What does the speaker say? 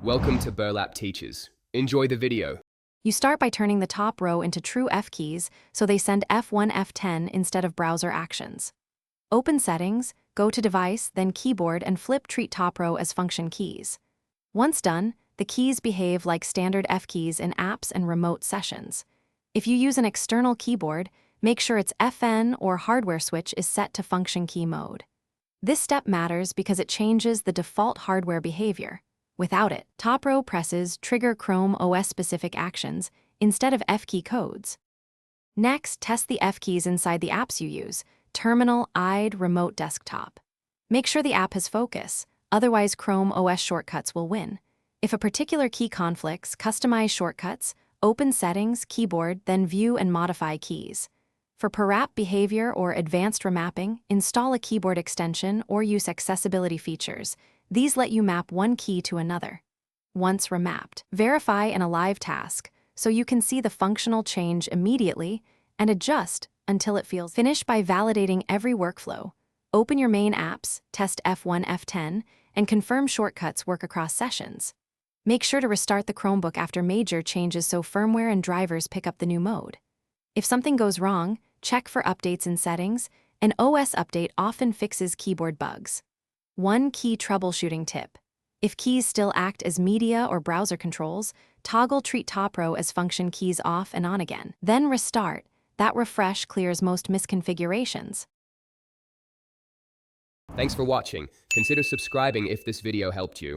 Welcome to Burlap Teachers. Enjoy the video. You start by turning the top row into true F keys so they send F1, F10 instead of browser actions. Open Settings, go to Device, then Keyboard and flip Treat Top Row as function keys. Once done, the keys behave like standard F keys in apps and remote sessions. If you use an external keyboard, make sure its FN or hardware switch is set to function key mode. This step matters because it changes the default hardware behavior. Without it, top row presses trigger Chrome OS-specific actions instead of F key codes. Next, test the F keys inside the apps you use: Terminal, IDE, Remote Desktop. Make sure the app has focus, otherwise Chrome OS shortcuts will win. If a particular key conflicts, customize shortcuts, open Settings, Keyboard, then View and Modify keys. For per app behavior or advanced remapping, install a keyboard extension or use accessibility features. These let you map one key to another. Once remapped, verify in a live task so you can see the functional change immediately and adjust until it feels. Finish by validating every workflow. Open your main apps, test F1, F10, and confirm shortcuts work across sessions. Make sure to restart the Chromebook after major changes so firmware and drivers pick up the new mode. If something goes wrong, check for updates in settings. An OS update often fixes keyboard bugs. One key troubleshooting tip: if keys still act as media or browser controls, toggle Treat Top Row as function keys off and on again. Then restart. That refresh clears most misconfigurations. Thanks for watching. Consider subscribing if this video helped you.